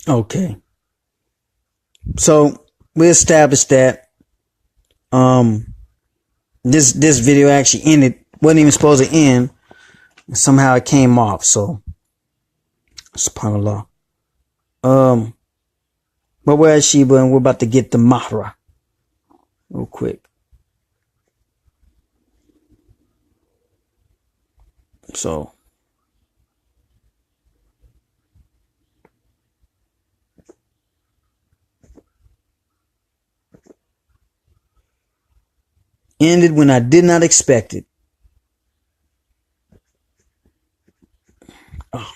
Okay. So we established that this video actually ended, wasn't even supposed to end. Somehow it came off. So subhanallah. But we're at Sheba and we're about to get the Mahra real quick. So ended when I did not expect it. Oh.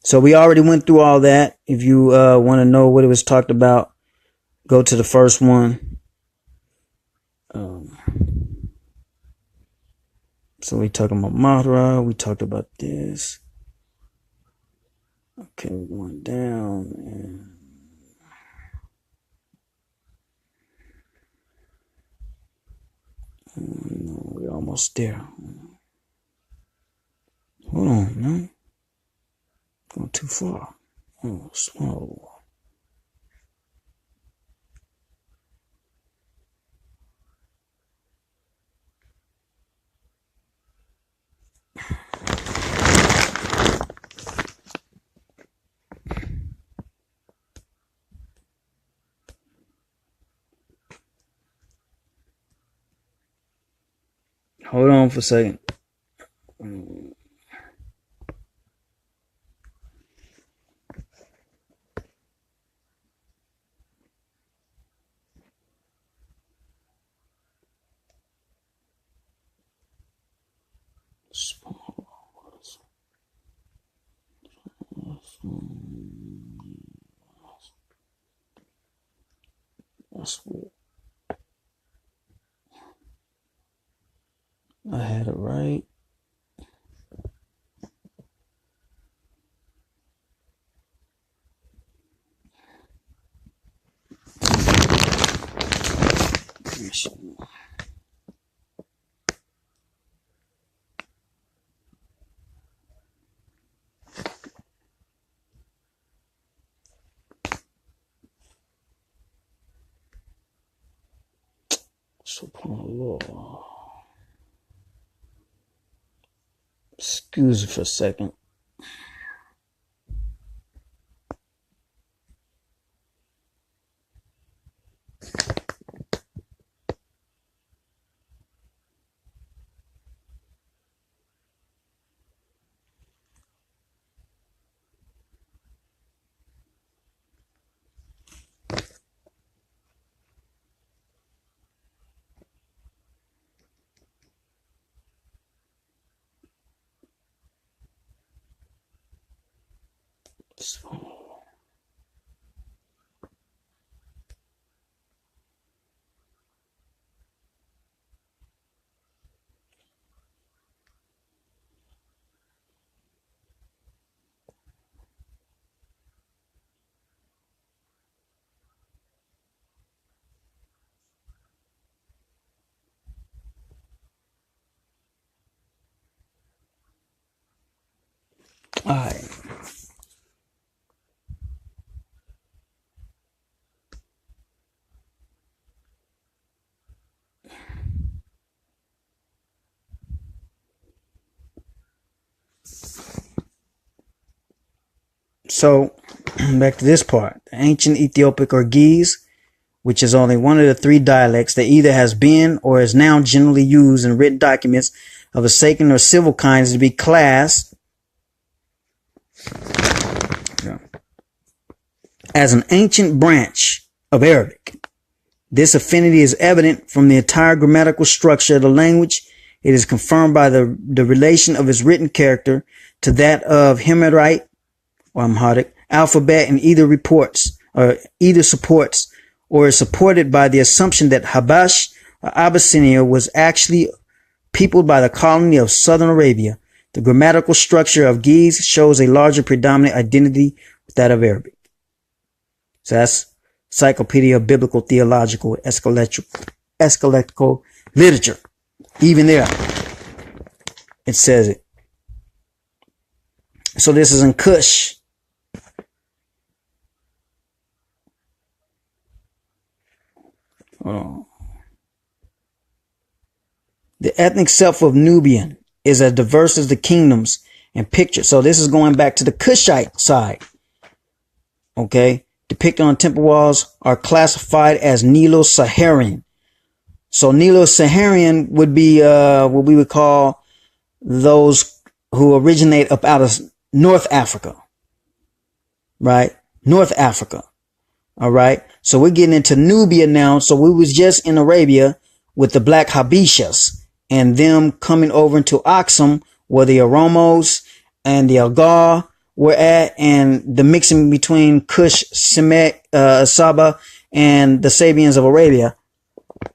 So we already went through all that. If you want to know what it was talked about, go to the first one. So we talking about Mahra. We talked about this. Okay, we're going down. And no, we're almost there. Hold on, man. Going too far. Oh, slow. Hold on for a second. That's weird. I had it right. SubhanAllah. Excuse me for a second. All right. So, back to this part. The ancient Ethiopic or Ge'ez, which is only one of the three dialects that either has been or is now generally used in written documents of a sacred or civil kind, is to be classed as an ancient branch of Arabic. This affinity is evident from the entire grammatical structure of the language. It is confirmed by the relation of its written character to that of Himyarite or Amharic alphabet, and either supports or is supported by the assumption that Habash or Abyssinia was actually peopled by the colony of southern Arabia. The grammatical structure of Ge'ez shows a larger predominant identity with that of Arabic. So that's Encyclopedia of Biblical Theological Eschatological Literature. Even there, it says it. So this is in Cush. Oh. The ethnic self of Nubian is as diverse as the kingdoms and picture. So this is going back to the Cushite side. Okay. Depicted on temple walls are classified as Nilo-Saharan. So Nilo-Saharan would be what we would call those who originate up out of North Africa. Right? North Africa. All right. So we're getting into Nubia now. So we was just in Arabia with the Black Habeshas and them coming over into Aksum where the Oromos and the Algar were at, and the mixing between Kush, Semet, Saba, and the Sabians of Arabia,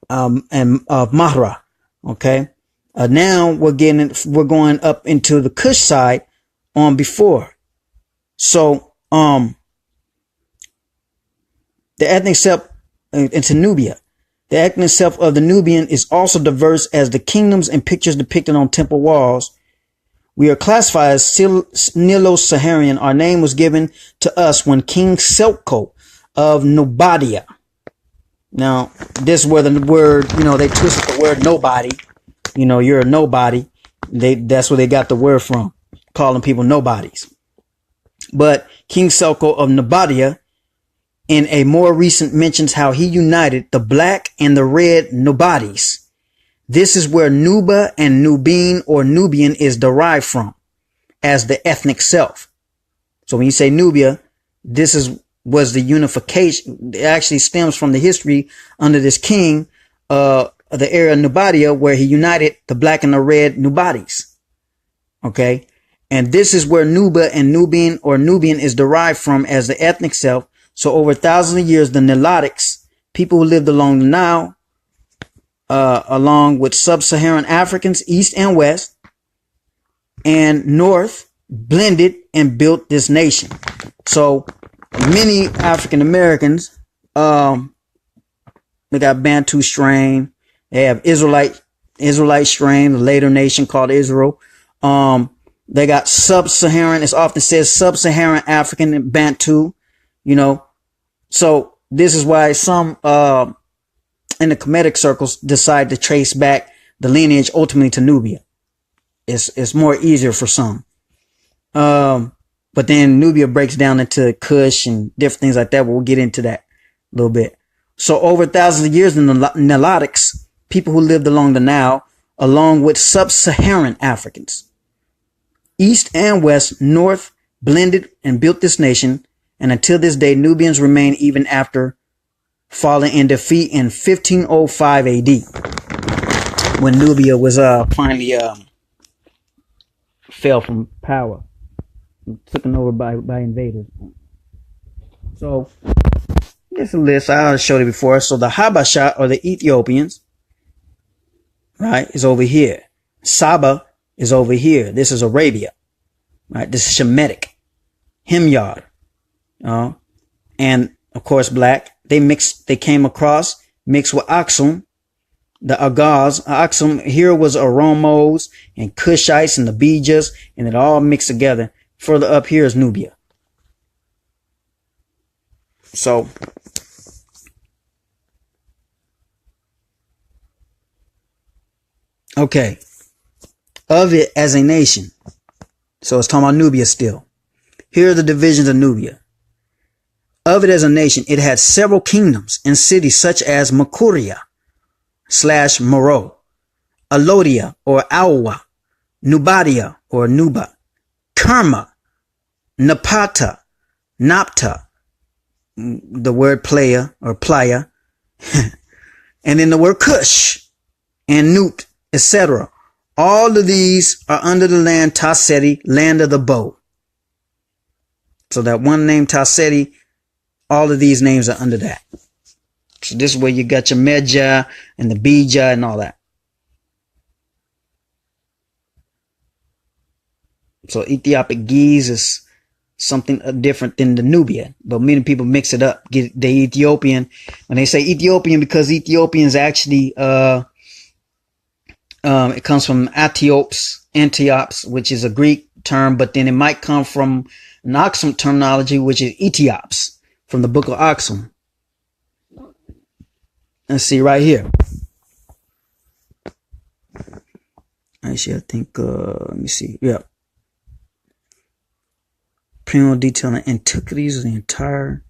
and Mahra. Okay. Now we're going up into the Kush side on before. So, the ethnic self into Nubia. The ethnic self of the Nubian is also diverse as the kingdoms and pictures depicted on temple walls. We are classified as Nilo-Saharan. Our name was given to us when King Selko of Nobadia. Now, this is where the word, they twisted the word nobody. You're a nobody. That's where they got the word from, calling people nobodies. But King Selko of Nobadia, in a more recent, mentions how he united the black and the red nobodies. This is where Nuba and Nubian or Nubian is derived from as the ethnic self. So when you say Nubia, was the unification. It actually stems from the history under this king, the era of Nubadia, where he united the black and the red nobodies. Okay. And this is where Nuba and Nubian or Nubian is derived from as the ethnic self. So over thousands of years, the Nilotics, people who lived along the Nile, along with sub-Saharan Africans, east and west, and north, blended and built this nation. So many African Americans, they got Bantu strain, they have Israelite strain, the later nation called Israel. They got sub-Saharan, it's often says sub-Saharan African and Bantu, So this is why some in the Kemetic circles decide to trace back the lineage ultimately to Nubia. It's more easier for some. But then Nubia breaks down into Kush and different things like that. But we'll get into that a little bit. So over thousands of years, the Nilotics, people who lived along the Nile, along with sub-Saharan Africans, east and west, north, blended and built this nation. And until this day, Nubians remain even after falling in defeat in 1505 AD, when Nubia was finally fell from power, taken over by invaders. So this is a list I showed it before. So the Habasha, or the Ethiopians, right, is over here. Saba is over here. This is Arabia, right? This is Shemitic, Himyar. And of course, black, they came across, mixed with Aksum, the Agars. Aksum here was Oromos and Kushites and the Bejas, and it all mixed together. Further up here is Nubia. So, okay. Of it as a nation. So it's talking about Nubia still. Here are the divisions of Nubia. Of it as a nation, it had several kingdoms and cities such as Makuria / Moro, Alodia or Awa, Nubadia or Nuba, Karma, Napata, Napta, the word playa or playa, and then the word Kush and Nut, etc. All of these are under the land Tasseti, land of the bow. So that one name Tasseti, all of these names are under that. So this is where you got your Medja and the Bija and all that. So Ethiopic Geese is something different than the Nubian, but many people mix it up, get the Ethiopian. When they say Ethiopian, because Ethiopians actually, it comes from Antiops, which is a Greek term, but then it might come from an Aksum terminology, which is Ethiops, from the book of Aksum. Let's see right here. Actually, I think, let me see. Yeah. Primo detail on antiquities of the entire.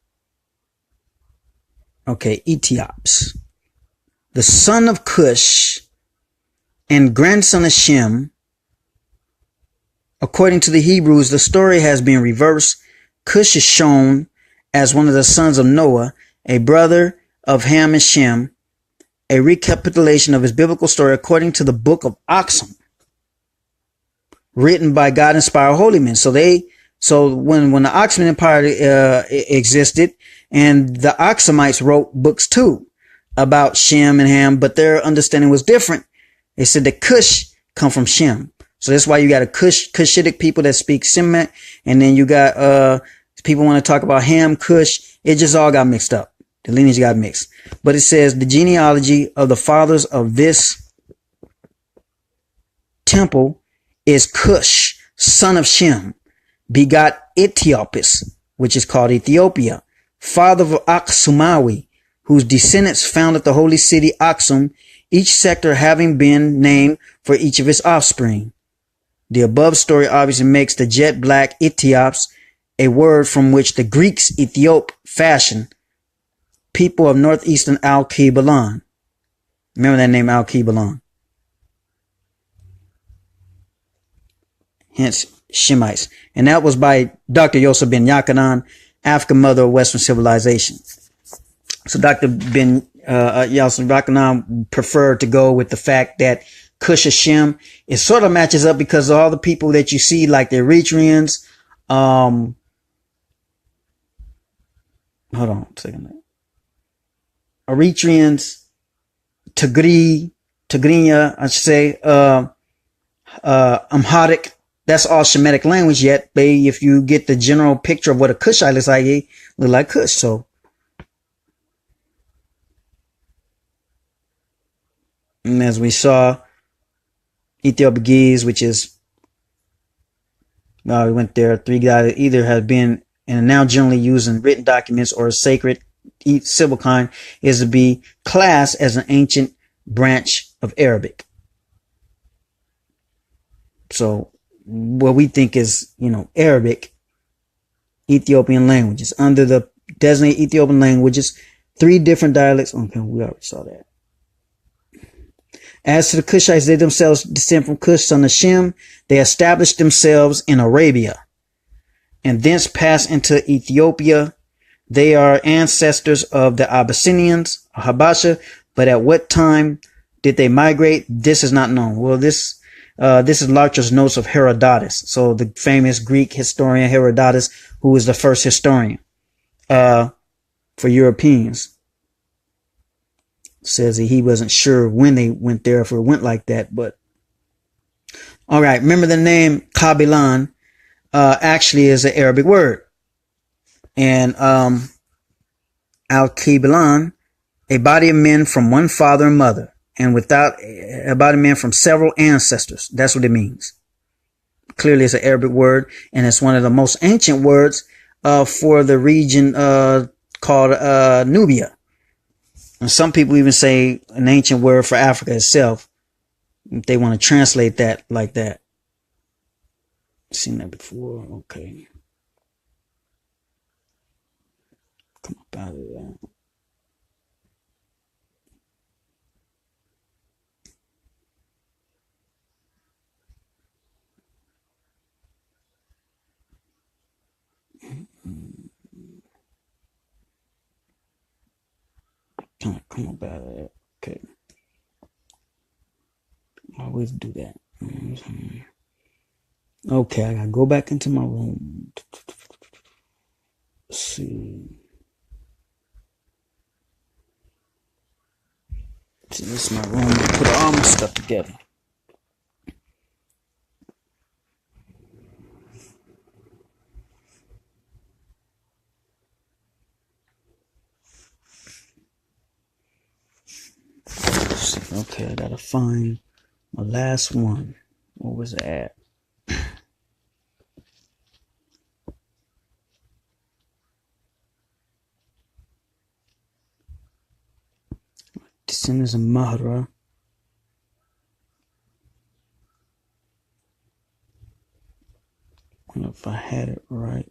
Okay, Ethiops. The son of Cush and grandson of Shem. According to the Hebrews, the story has been reversed. Cush is shown as one of the sons of Noah, a brother of Ham and Shem. A recapitulation of his biblical story according to the book of Aksum, written by God-inspired holy men. So when the Aksum Empire existed, and the Aksumites wrote books too about Shem and Ham, but their understanding was different. They said that Cush come from Shem. So that's why you got a Cushitic people that speak Semitic, and then you got people want to talk about Ham, Cush. It just all got mixed up. The lineage got mixed. But it says the genealogy of the fathers of this temple is Cush, son of Shem, begot Ethiopius, which is called Ethiopia, father of Aksumawi, whose descendants founded the holy city Aksum, each sector having been named for each of its offspring. The above story obviously makes the jet black Ethiops a word from which the Greeks Ethiop fashioned people of northeastern Al-Kebalan. Remember that name, Al-Kebalan. Hence Shemites. And that was by Dr. Yosef ben Yakanan, African mother of Western civilization. So Dr. ben Yosef Yakanan preferred to go with the fact that Cush Hashem, it sort of matches up because of all the people that you see, like the Eritreans. Hold on a second. Eritreans, Tigrinya, I should say, Amharic. That's all Shemitic language, yet if you get the general picture of what a Cushite looks like, he look like Cush. So, and as we saw, Ethiopian, which is, we went there, three guys that either have been and are now generally used in written documents or sacred civil kind, is to be classed as an ancient branch of Arabic. So what we think is, Arabic, Ethiopian languages. Under the designated Ethiopian languages, 3 different dialects. Okay, we already saw that. As to the Cushites, they themselves descend from Cush, son of Shem. They established themselves in Arabia and thence passed into Ethiopia. They are ancestors of the Abyssinians, Habasha, but at what time did they migrate? This is not known. Well, this is Larcher's notes of Herodotus. So the famous Greek historian Herodotus, who was the first historian, for Europeans, says that he wasn't sure when they went there, if it went like that, but all right. Remember the name Kabilan, actually is an Arabic word. And, Al-Kabilan, a body of men from one father and mother, and without a body of men from several ancestors. That's what it means. Clearly it's an Arabic word, and it's one of the most ancient words, for the region, called, Nubia. And some people even say an ancient word for Africa itself, if they want to translate that like that. Seen that before. Okay. Come up out of that. Come up out of that. Okay. I always do that. Okay, I gotta go back into my room. Let's see. See, this is my room. I put all my stuff together. Okay, I gotta find my last one. What was it at? Descendants of Mahra. I don't know if I had it right.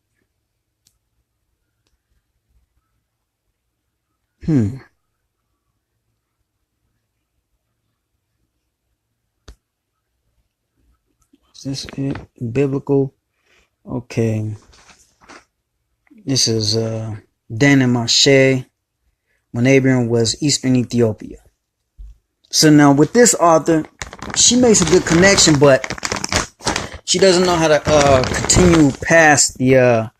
Is this it? Biblical. Okay. This is Dan and Mache when Abraham was Eastern Ethiopia. So now with this author, she makes a good connection, but she doesn't know how to continue past the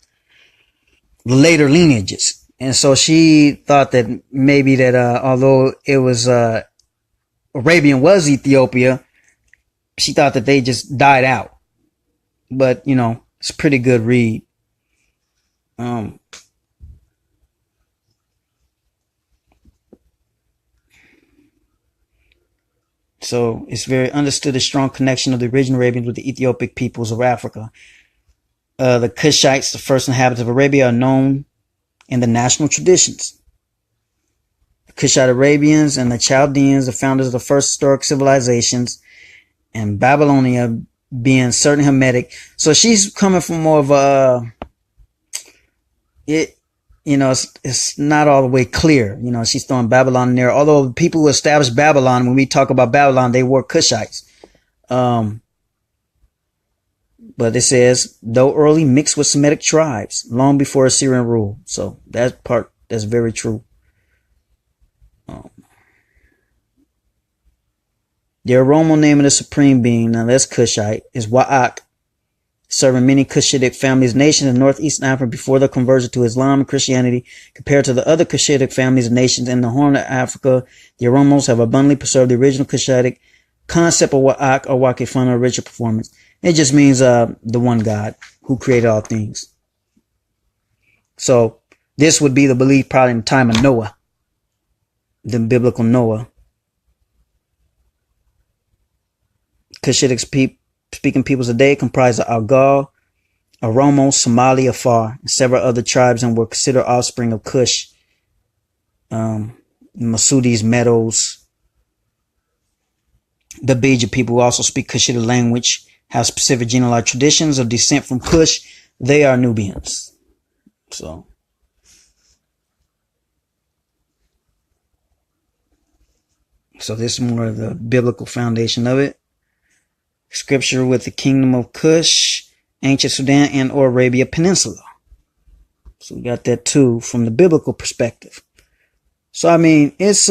later lineages. And so she thought that maybe that although it was Arabian was Ethiopia, she thought that they just died out. But, you know, it's a pretty good read. So it's very understood a strong connection of the original Arabians with the Ethiopic peoples of Africa. The Cushites, the first inhabitants of Arabia, are known in the national traditions. The Cushite Arabians and the Chaldeans, the founders of the first historic civilizations, and Babylonia being certain Hamitic. So she's coming from more of a, it's not all the way clear. You know, she's throwing Babylon in there. Although the people who established Babylon, when we talk about Babylon, they were Cushites. But it says, though early mixed with Semitic tribes, long before Assyrian rule. So that part, that's very true. The Oromo name of the supreme being, now that's Cushite, is Wa'ak, serving many Cushitic families, nations in northeastern Africa before the conversion to Islam and Christianity. Compared to the other Cushitic families and nations in the Horn of Africa, the Oromos have abundantly preserved the original Cushitic concept of Wa'ak or Wakifana ritual performance. It just means the one God who created all things. So this would be the belief probably in the time of Noah, the biblical Noah. Cushitic speaking peoples today comprise of Algal, Oromo, Somali, Afar, and several other tribes, and were considered offspring of Cush, Masudis, Meadows. The Beja people who also speak Cushitic language have specific genealogical traditions of descent from Cush. They are Nubians. So this is more of the biblical foundation of it. Scripture with the kingdom of Cush, ancient Sudan, and or Arabia Peninsula. So we got that too from the biblical perspective. So I mean, it's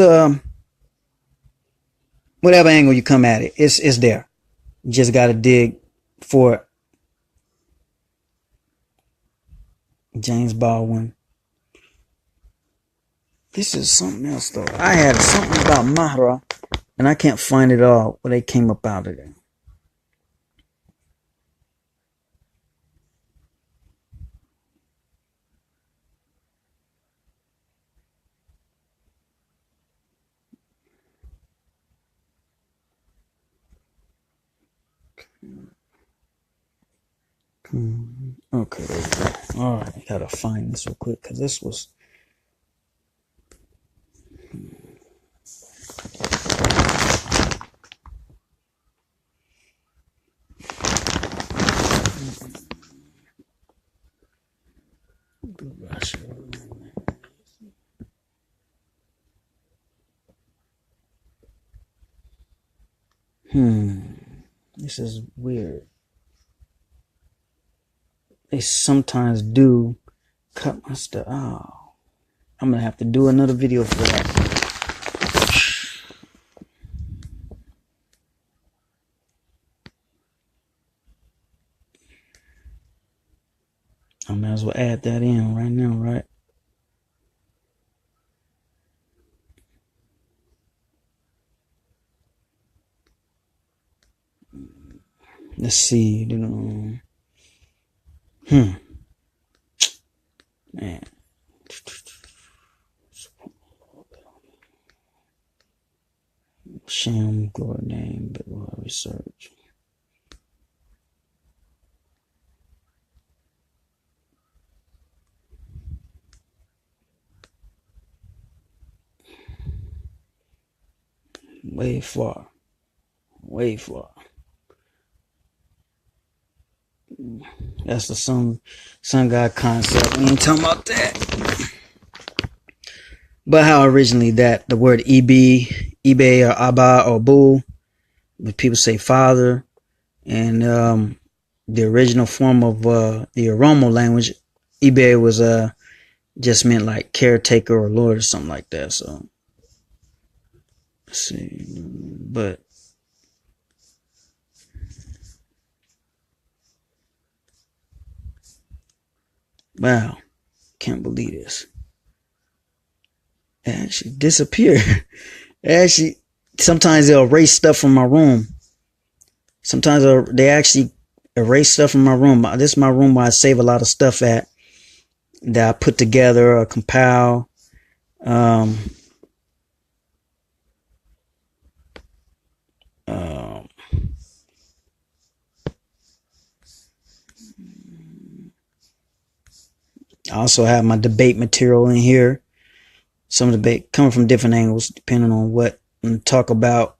whatever angle you come at it, it's there. You just got to dig for it. James Baldwin. This is something else though. I had something about Mahra, and I can't find it all where they came up out of it. Okay, there we go. All right, I gotta find this real quick because this was. This is weird. They sometimes do cut my stuff. Oh, I'm gonna have to do another video for that. I might as well add that in right now, right? Let's see. Man. Sham, glory name, but we'll research. Way far. Way far. That's the sun god concept. We ain't talking about that. But how originally that the word eBay or Abba or Bu, when people say father, and the original form of the Oromo language, eBay was just meant like caretaker or lord or something like that. So let's see, but wow, can't believe this. It actually disappeared. Actually, sometimes they'll erase stuff from my room. Sometimes they actually erase stuff from my room. This is my room where I save a lot of stuff at, that I put together or compile. I also have my debate material in here. Some debate coming from different angles, depending on what I'm talk about.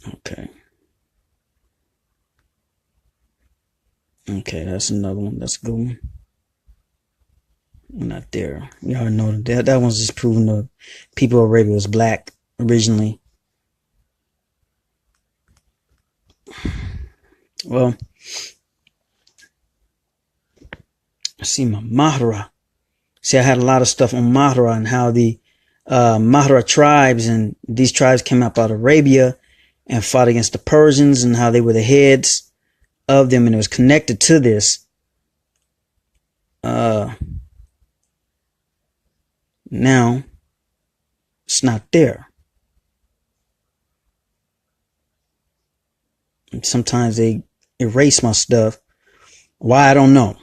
Okay. Okay, that's another one. That's a good one. We're not there. We already know that one's just proving the people of Arabia was black originally. Well, see my Mahra. See, I had a lot of stuff on Mahra and how the Mahra tribes, and these tribes came up out of Arabia and fought against the Persians, and how they were the heads of them, and it was connected to this. Now it's not there. And sometimes they erase my stuff. Why, I don't know.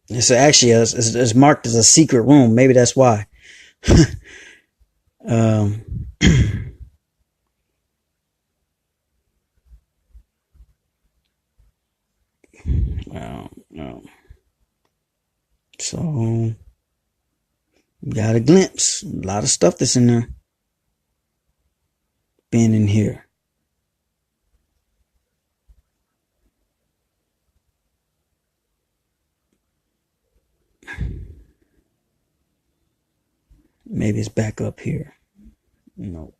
It's actually it's marked as a secret room. Maybe that's why. Well, no. So, got a glimpse. A lot of stuff that's in there. Been in here. Maybe it's back up here. No.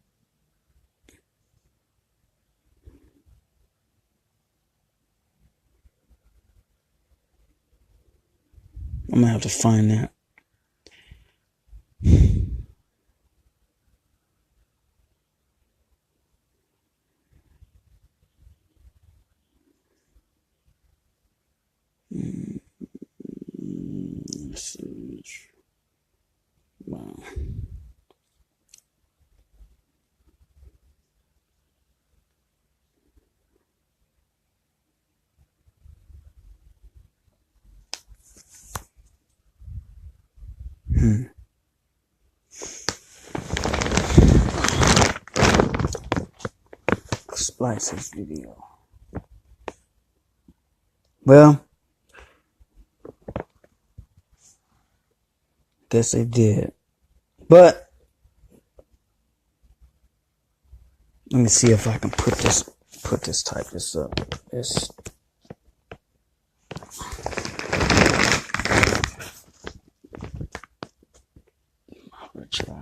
I'm gonna have to find that. Wow. Splice this video. Well, guess they did. But let me see if I can type this up. This. I'm gonna try.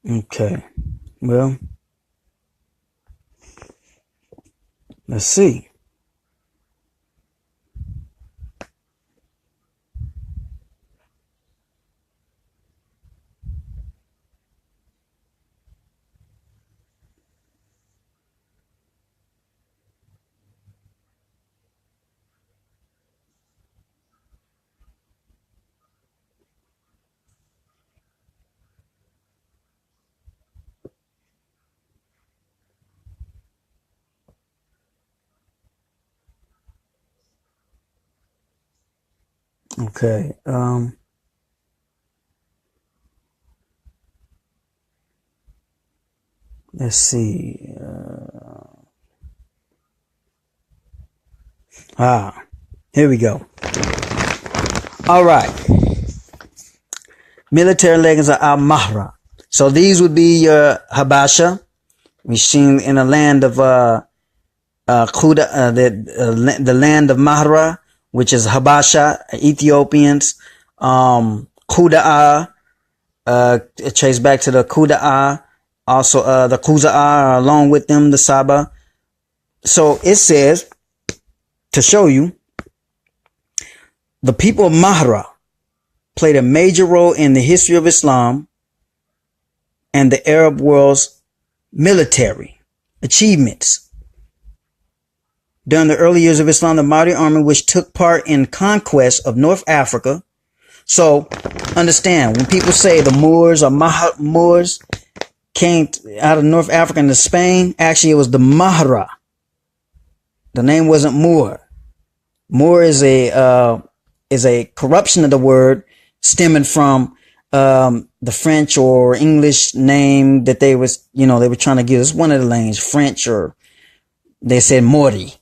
Okay, well, let's see. Okay. Let's see. Here we go. All right. Military legacies of Al-Mahra. So these would be your Habasha. We've seen in the land of Kuda, the land of Mahra, which is Habasha, Ethiopians. Kuda'a, it traced back to the Kuda'a. Also, the Kuza'a along with them, the Saba. So it says, to show you, the people of Mahra played a major role in the history of Islam and the Arab world's military achievements. During the early years of Islam, the Mahdi army, which took part in conquest of North Africa. So understand, when people say the Moors or Moors came out of North Africa into Spain, actually it was the Mahra. The name wasn't Moor. Moor is a corruption of the word stemming from the French or English name that they was, they were trying to give us, one of the languages, French, or they said Mori,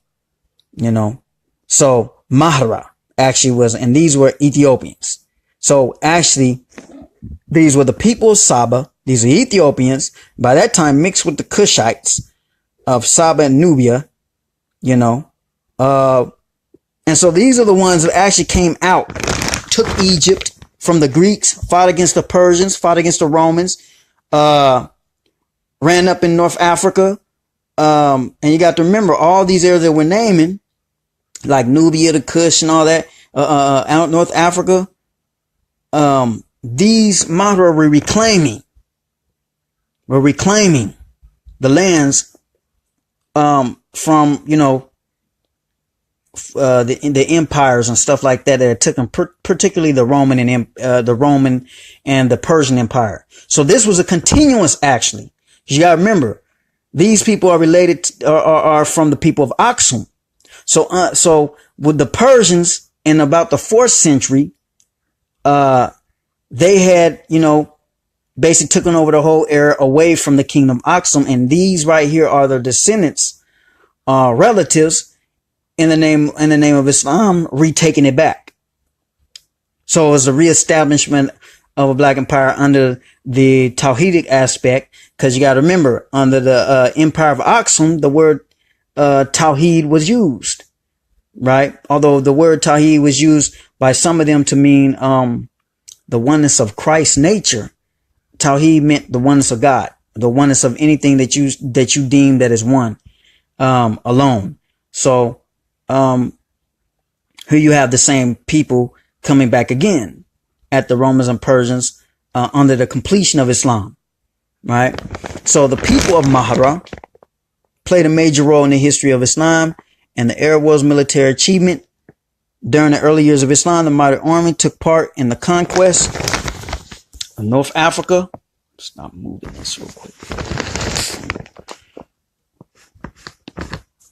So Mahra actually was, and these were Ethiopians. So actually, these were the people of Saba. These are Ethiopians. By that time, mixed with the Cushites of Saba and Nubia, and so these are the ones that actually came out, took Egypt from the Greeks, fought against the Persians, fought against the Romans, ran up in North Africa. And you got to remember all these areas that we're naming, like Nubia, the Kush and all that, out North Africa. These Mahra were reclaiming the lands, from, the empires and stuff like that it took them, particularly the Roman and the Persian Empire. So this was a continuous, actually. You got to remember, these people are related, are from the people of Aksum. So with the Persians in about the 4th century, they had, basically taken over the whole area away from the kingdom of Aksum. And these right here are the descendants, relatives, in the name of Islam, retaking it back. So it was a reestablishment of a black empire under the Tawhidic aspect, because you got to remember, under the empire of Aksum, the word Tawhid was used, right? Although the word Tawhid was used by some of them to mean the oneness of Christ's nature. Tawhid meant the oneness of God, the oneness of anything that you deem that is one, alone. So here you have the same people coming back again at the Romans and Persians under the completion of Islam, right? So the people of Mahra played a major role in the history of Islam and the Arab world's military achievement. During the early years of Islam, the Mahdi army took part in the conquest of North Africa. Stop moving this real quick.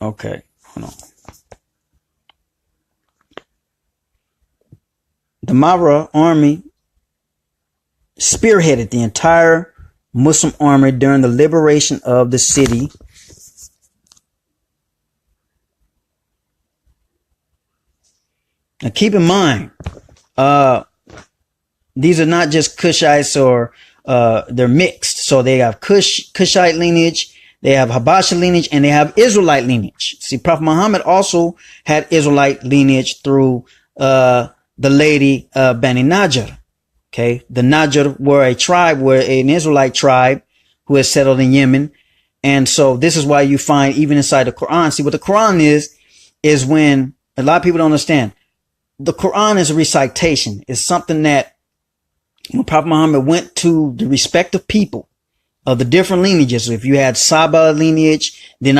Okay, hold on. The Mahra army spearheaded the entire Muslim army during the liberation of the city. Now keep in mind, these are not just Cushites, or they're mixed. So they have Cushite lineage, they have Habasha lineage, and they have Israelite lineage. See, Prophet Muhammad also had Israelite lineage through the lady Bani Najjar. Okay, the Najjar were an Israelite tribe who has settled in Yemen. And so this is why you find even inside the Quran. See, what the Quran is when a lot of people don't understand. The Quran is a recitation. It's something that when Prophet Muhammad went to the respective people of the different lineages. So if you had Saba lineage, then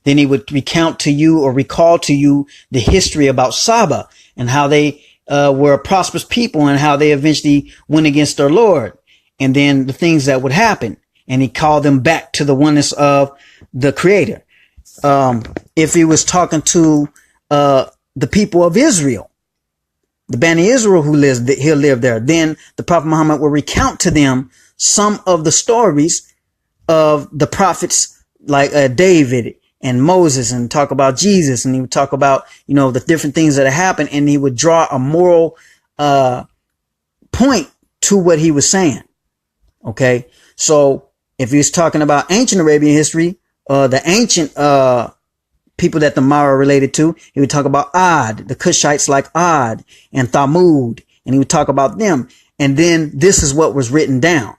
he would recount to you or recall to you the history about Saba and how they were a prosperous people and how they eventually went against their Lord, and then the things that would happen. And he called them back to the oneness of the Creator. If he was talking to the people of Israel, the Bani Israel he'll live there. Then the Prophet Muhammad will recount to them some of the stories of the prophets like David and Moses, and talk about Jesus, and he would talk about, the different things that have happened, and he would draw a moral point to what he was saying. Okay, so if he's talking about ancient Arabian history, the ancient people that the Mara related to, he would talk about Ad, the Cushites like Ad and Thamud, and he would talk about them. And then this is what was written down.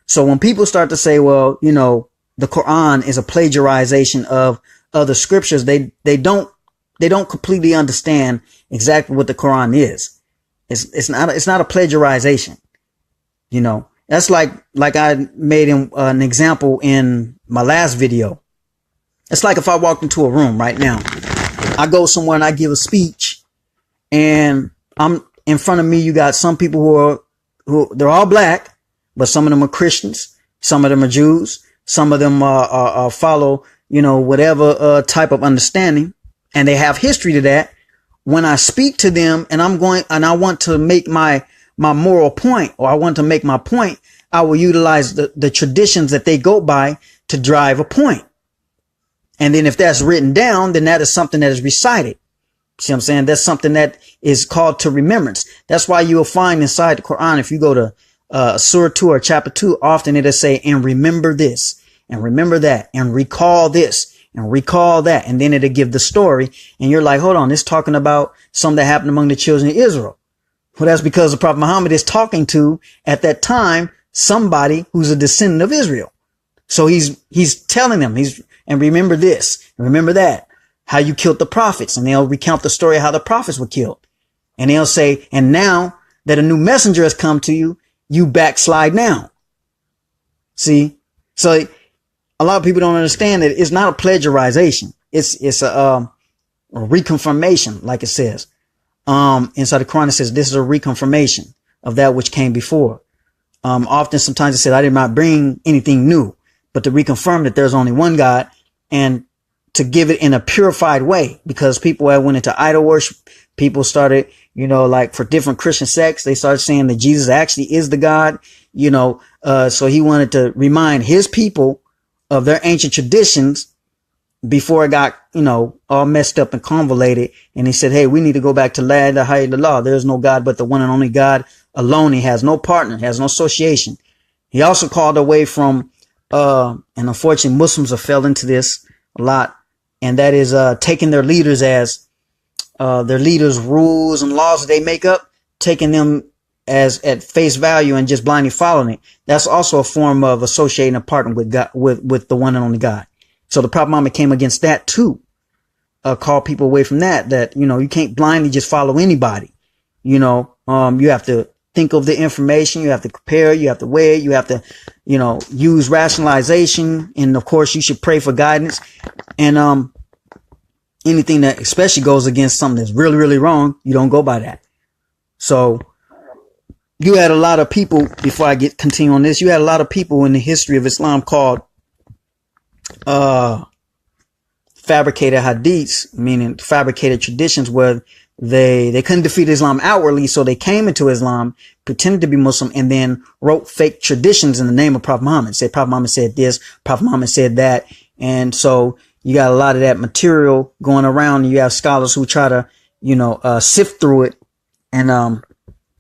So when people start to say, well, the Quran is a plagiarization of other scriptures, they don't completely understand exactly what the Quran is. It's not a plagiarization. That's like I made an example in my last video. It's like if I walked into a room right now, I go somewhere and I give a speech, and I'm in front of me. You got some people who they're all black, but some of them are Christians. Some of them are Jews. Some of them follow, whatever type of understanding, and they have history to that. When I speak to them and I want to make my moral point, or I want to make my point, I will utilize the traditions that they go by to drive a point. And then if that's written down, then that is something that is recited. See what I'm saying? That's something that is called to remembrance. That's why you'll find inside the Quran, if you go to Surah 2 or chapter 2, often it'll say, and remember this, and remember that, and recall this, and recall that. And then it'll give the story. And you're like, hold on, it's talking about something that happened among the children of Israel. Well, that's because the Prophet Muhammad is talking to, at that time, somebody who's a descendant of Israel. So he's telling them, and remember this, and remember that, how you killed the prophets. And they'll recount the story of how the prophets were killed. And they'll say, and now that a new messenger has come to you, you backslide now. See? So a lot of people don't understand that it's not a plagiarization. It's a reconfirmation, like it says. Inside the Quran, it says this is a reconfirmation of that which came before. Often, sometimes it says, I did not bring anything new, but to reconfirm that there's only one God, and to give it in a purified way, because people that went into idol worship, people started, like for different Christian sects, they started saying that Jesus actually is the God, so he wanted to remind his people of their ancient traditions before it got, all messed up and convoluted. And he said, hey, we need to go back to La ilaha illallah. There is no God but the one and only God alone. He has no partner, he has no association. He also called away from, and unfortunately Muslims have fell into this a lot, and that is taking their leaders as their leaders' rules and laws that they make up, taking them as at face value and just blindly following it. That's also a form of associating a partner with God, with the one and only God. So the Prophet Muhammad came against that too. Call people away from that, you can't blindly just follow anybody. You have to think of the information, you have to compare, you have to weigh it, you have to, use rationalization. And of course you should pray for guidance. And, anything that especially goes against something that's really, really wrong, you don't go by that. So you had a lot of people, before I continue on this, you had a lot of people in the history of Islam called, fabricated hadiths, meaning fabricated traditions, where they couldn't defeat Islam outwardly. So they came into Islam, pretended to be Muslim, and then wrote fake traditions in the name of Prophet Muhammad. Say Prophet Muhammad said this, Prophet Muhammad said that. And so you got a lot of that material going around, and you have scholars who try to, sift through it. And,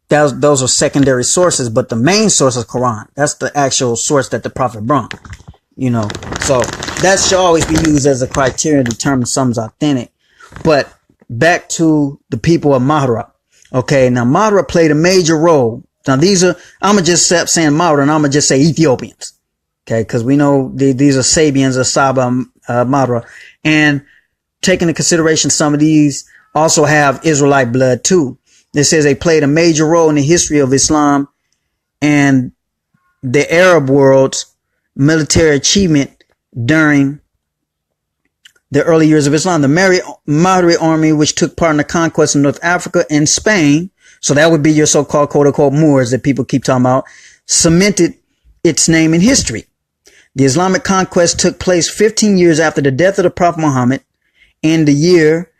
those are secondary sources, but the main source is Quran. That's the actual source that the Prophet brought, so that should always be used as a criteria to determine something's authentic. But back to the people of Mahra. Okay. Now Mahra played a major role. Now I'm going to just stop saying Mahra, and I'm going to just say Ethiopians. Okay. Cause we know these are Sabians or Mahra, and taking into consideration some of these also have Israelite blood too. It says they played a major role in the history of Islam and the Arab world's military achievement during the early years of Islam. The Mahri army, which took part in the conquest of North Africa and Spain, so that would be your so-called quote-unquote Moors that people keep talking about, cemented its name in history. The Islamic conquest took place 15 years after the death of the Prophet Muhammad in the year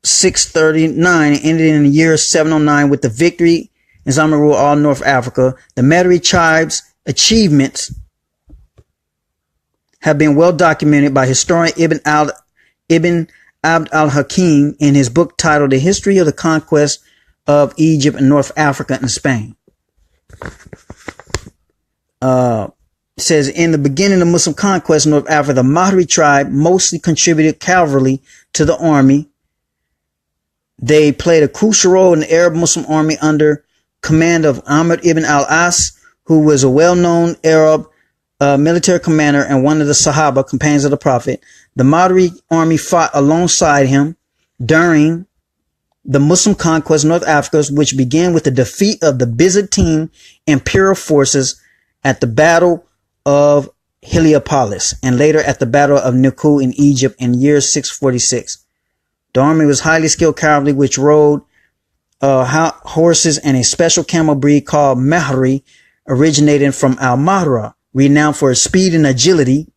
639 and ended in the year 709 with the victory in Islamic rule all North Africa. The Madri tribe's achievements have been well documented by historian Ibn Abd al-Hakim in his book titled The History of the Conquest of Egypt and North Africa and Spain. Says, in the beginning of Muslim conquest in North Africa, the Mahri tribe mostly contributed cavalry to the army. They played a crucial role in the Arab Muslim army under command of Amr ibn al-As, who was a well-known Arab military commander and one of the Sahaba, companions of the Prophet. The Mahri army fought alongside him during the Muslim conquest of North Africa, which began with the defeat of the Byzantine imperial forces at the Battle of Heliopolis and later at the Battle of Niku in Egypt in year 646. The army was highly skilled cavalry, which rode horses and a special camel breed called Mahri, originating from Al-Mahra, renowned for its speed and agility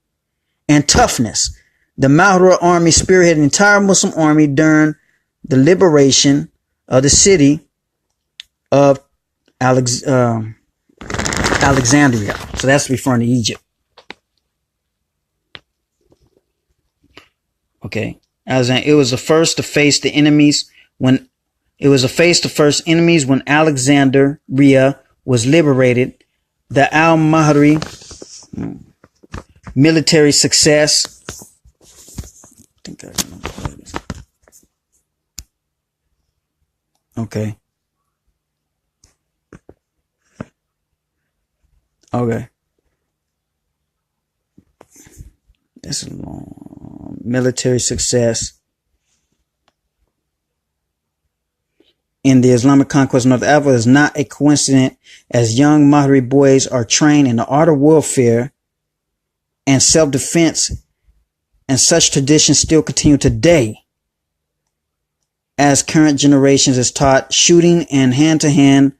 and toughness. The Mahra army spearheaded the entire Muslim army during the liberation of the city of Alexandria. So that's referring to Egypt. Okay. It was the first to face the enemies when Alexandria was liberated. The Al-Mahri military success. I think I remember this. Okay. Okay. That's a long military success in the Islamic conquest of North Africa is not a coincidence, as young Mahri boys are trained in the art of warfare and self-defense, and such traditions still continue today, as current generations is taught shooting and hand-to-hand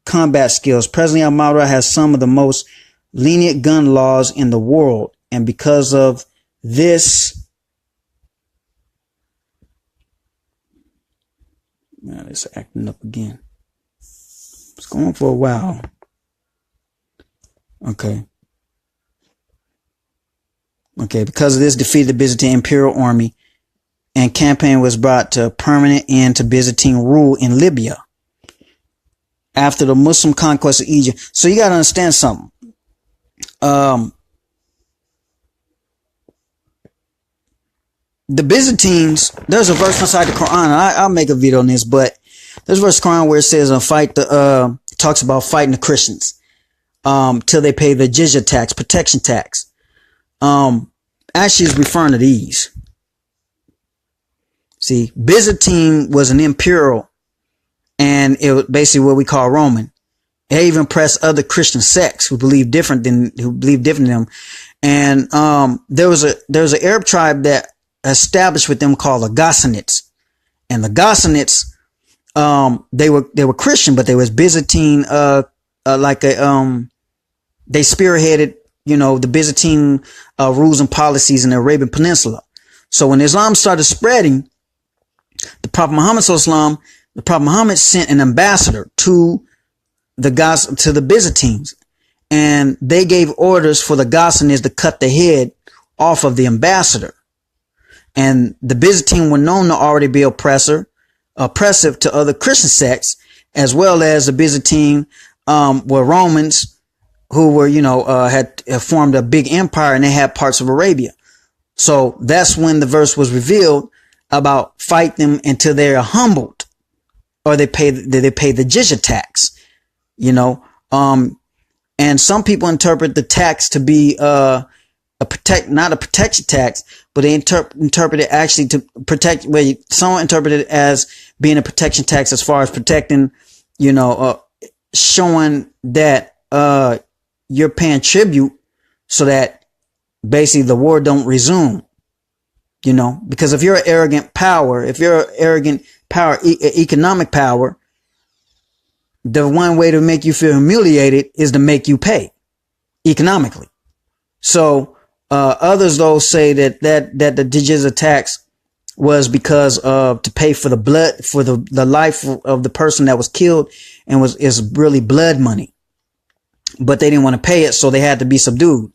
combat skills. Presently, Al-Mahra has some of the most lenient gun laws in the world, and because of this, now it's acting up again. It's going for a while. Okay. Because of this, defeated the Byzantine Imperial Army, and campaign was brought to a permanent end to Byzantine rule in Libya after the Muslim conquest of Egypt. So you got to understand something. The Byzantines, there's a verse inside the Quran, and I'll make a video on this, but there's a verse in the Quran where it says talks about fighting the Christians till they pay the jizya tax, protection tax. Actually is referring to these. See, Byzantine was an imperial, and it was basically what we call Roman. They even oppressed other Christian sects who believed different than them. And there was an Arab tribe that established with them called the Ghassanids. And the Ghassanids, they were Christian, but they was Byzantine, they spearheaded, the Byzantine rules and policies in the Arabian Peninsula. So when Islam started spreading, the Prophet Muhammad sent an ambassador to the Byzantines, and they gave orders for the Ghassanids to cut the head off of the ambassador. And the Byzantine were known to already be oppressive to other Christian sects, as well as the Byzantine were Romans who were, had formed a big empire, and they had parts of Arabia. So that's when the verse was revealed about fight them until they are humbled, or they pay the jizya tax, and some people interpret the tax to be not a protection tax, but they interpret it actually to protect. Some interpret it as being a protection tax as far as protecting, showing that you're paying tribute so that basically the war don't resume. Because if you're an arrogant power, economic power, the one way to make you feel humiliated is to make you pay economically. So others though say that the jizya tax was because of to pay for the blood, for the life of the person that was killed, and is really blood money. But they didn't want to pay it, so they had to be subdued.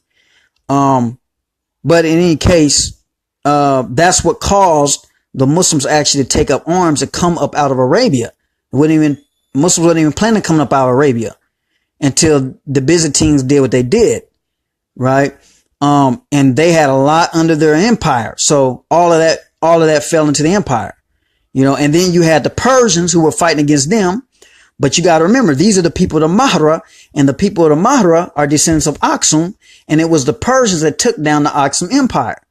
But in any case, that's what caused the Muslims actually to take up arms and come up out of Arabia. Muslims wasn't even planning on coming up out of Arabia until the Byzantines did what they did, right? And they had a lot under their empire. So all of that fell into the empire, and then you had the Persians who were fighting against them. But you got to remember, these are the people of the Mahra, and the people of the Mahra are descendants of Aksum, and it was the Persians that took down the Aksum Empire.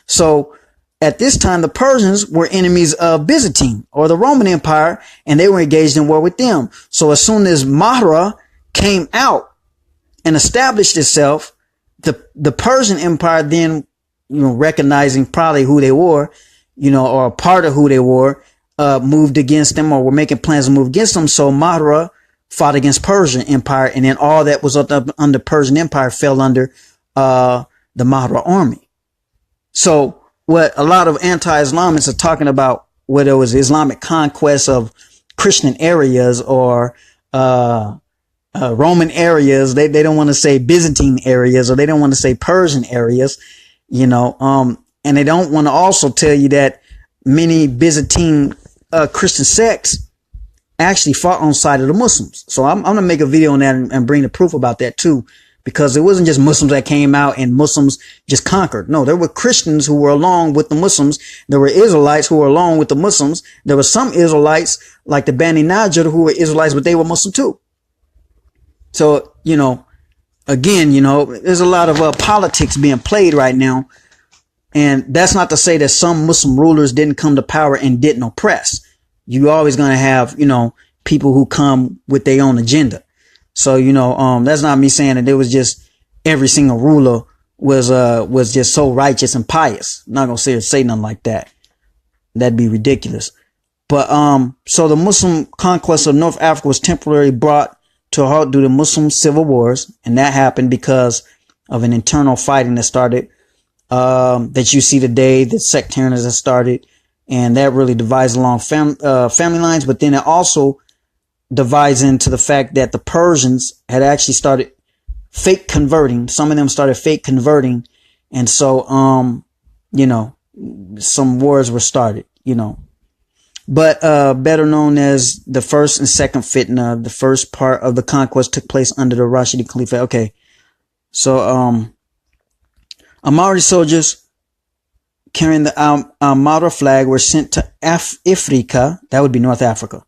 So at this time, the Persians were enemies of Byzantine or the Roman Empire, and they were engaged in war with them. So as soon as Mahra came out and established itself, the Persian Empire then, recognizing probably who they were, or a part of who they were, moved against them or were making plans to move against them. So Mahra fought against Persian Empire, and then all that was under Persian Empire fell under the Mahra army. So what a lot of anti-Islamists are talking about, whether it was Islamic conquest of Christian areas or Roman areas, they don't want to say Byzantine areas, or they don't want to say Persian areas, and they don't want to also tell you that many Byzantine Christian sects actually fought on the side of the Muslims. So I'm going to make a video on that and bring the proof about that too, because it wasn't just Muslims that came out and Muslims just conquered. No, there were Christians who were along with the Muslims. There were Israelites who were along with the Muslims. There were some Israelites like the Bani Najjar who were Israelites, but they were Muslim too. So, again, there's a lot of politics being played right now. And that's not to say that some Muslim rulers didn't come to power and didn't oppress. You're always going to have, people who come with their own agenda. So, that's not me saying that it was just every single ruler was just so righteous and pious. I'm not going to say nothing like that. That'd be ridiculous. But, so the Muslim conquest of North Africa was temporarily brought to a halt due to Muslim civil wars. And that happened because of an internal fighting that started, that you see today, the sectarianism that started, and that really divides along family lines. But then it also divides into the fact that the Persians had actually started fake converting. Some of them started fake converting. And so, some wars were started, but, better known as the first and second fitna. The first part of the conquest took place under the Rashidi Caliphate. Okay. So, Amari soldiers carrying the Al-Mahra flag were sent to Africa. That would be North Africa.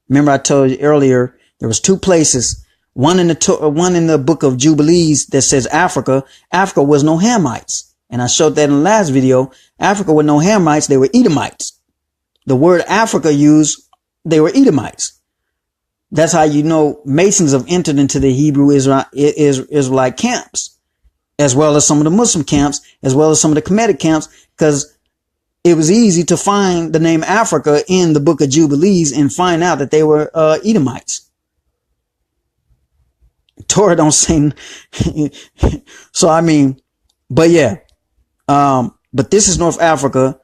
Remember I told you earlier, there was two places, one in the book of Jubilees that says Africa. Africa was no Hamites. And I showed that in the last video. Africa were no Hamites. They were Edomites. The word Africa used, they were Edomites. That's how Masons have entered into the Hebrew Israelite camps, as well as some of the Muslim camps, as well as some of the Kemetic camps, because it was easy to find the name Africa in the book of Jubilees and find out that they were Edomites. Torah don't say. So, but yeah. But this is North Africa.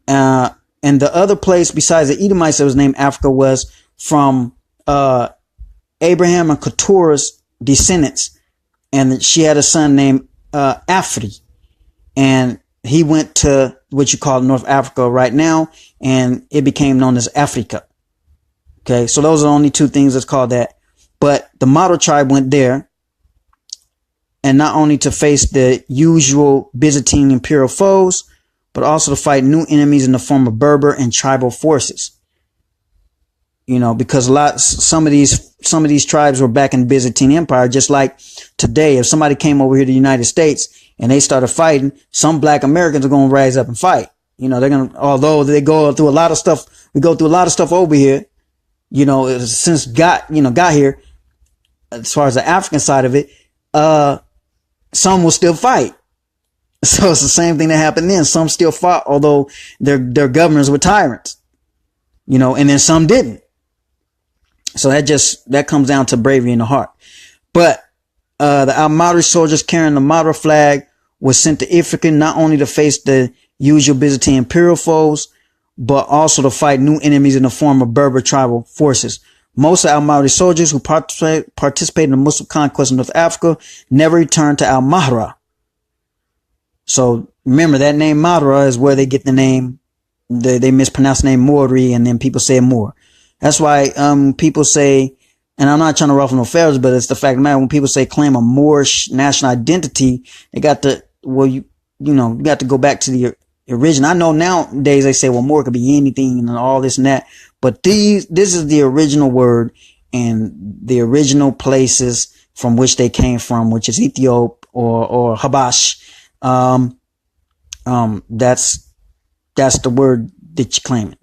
And the other place besides the Edomites that was named Africa was from Abraham and Keturah's descendants. And she had a son named Afri. And he went to what you call North Africa right now, and it became known as Africa. Okay, so those are the only two things that's called that. But the Mahra tribe went there, and not only to face the usual Byzantine imperial foes, but also to fight new enemies in the form of Berber and tribal forces. Because some of these tribes were back in the Byzantine Empire, just like today. If somebody came over here to the United States and they started fighting, some black Americans are going to rise up and fight. Although they go through a lot of stuff, we go through a lot of stuff over here, since got here, as far as the African side of it, some will still fight. So it's the same thing that happened then. Some still fought, although their governors were tyrants, and then some didn't. So that comes down to bravery in the heart. But, the Al-Mahri soldiers carrying the Mahra flag was sent to Africa, not only to face the usual Byzantine imperial foes, but also to fight new enemies in the form of Berber tribal forces. Most of Al-Mahdi soldiers who participated in the Muslim conquest of North Africa never returned to Al-Mahra. So remember, that name Mahra is where they get the name. They mispronounce the name Mori, and then people say Moor. That's why people say, and I'm not trying to ruffle no feathers, but it's the fact of the matter, when people say claim a Moorish national identity, they got to, well, you got to go back to the original. I know nowadays they say, well, Moor could be anything and all this and that, but this is the original word and the original places from which they came from, which is Ethiopia or Habash. That's the word that you're claiming,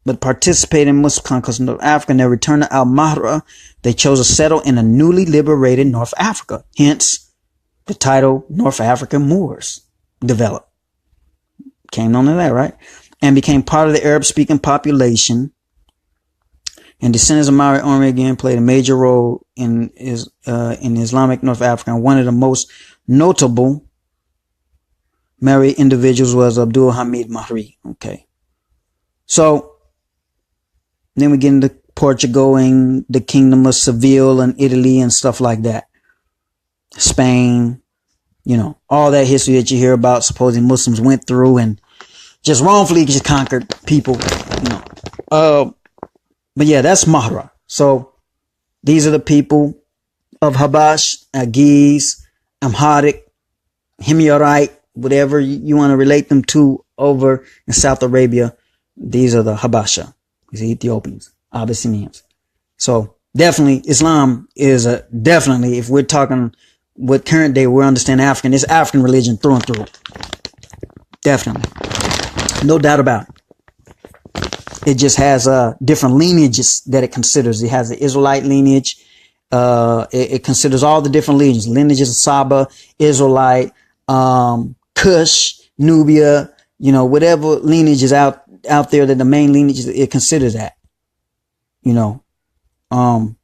but participated in Muslim conquest of North Africa and they returned to Al-Mahra. They chose to settle in a newly liberated North Africa. Hence, the title North African Moors developed. Came on to that, right? And became part of the Arab-speaking population. And descendants of Maori army again played a major role in Islamic North Africa. And one of the most notable Maori individuals was Abdul Hamid Mahri. Okay. So, then we get into Portugal and the Kingdom of Seville and Italy and stuff like that. Spain, all that history that you hear about supposing Muslims went through and just wrongfully just conquered people, But yeah, that's Mahra. So these are the people of Habash, Agiz, Amharic, Himyarite, whatever you want to relate them to over in South Arabia. These are the Habasha. These are Ethiopians, Abyssinians. So definitely Islam is definitely, if we're talking with current day, we understand African. It's African religion through and through. Definitely. No doubt about it. It just has different lineages that it considers. It has the Israelite lineage. It considers all the different lineages of Saba, Israelite, Kush, Nubia, whatever lineage is out there that the main lineage, it considers that, so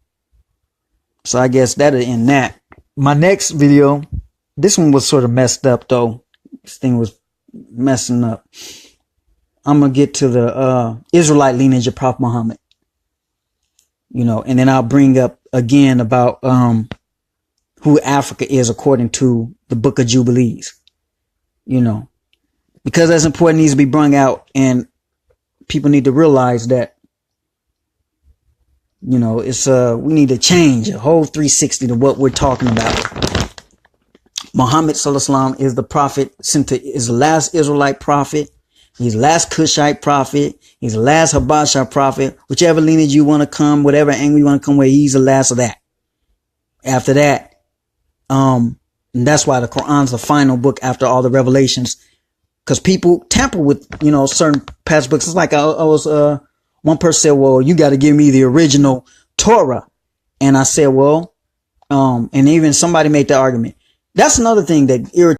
I guess that'll end that. My next video, this one was sort of messed up though. This thing was messing up. I'm going to get to the, Israelite lineage of Prophet Muhammad, and then I'll bring up again about, who Africa is according to the Book of Jubilees, because that's important, needs to be brung out, and people need to realize that, it's, we need to change a whole 360 to what we're talking about. Muhammad sallallahu alaihi wasallam is the prophet sent to, is the last Israelite prophet. He's the last Cushite prophet. He's the last Habashite prophet. Whichever lineage you want to come, whatever angle you want to come with, he's the last of that. After that, and that's why the Quran's the final book after all the revelations. Cause people tamper with, certain past books. It's like I was, one person said, well, you got to give me the original Torah. And I said, well, and even somebody made the argument. That's another thing that irritates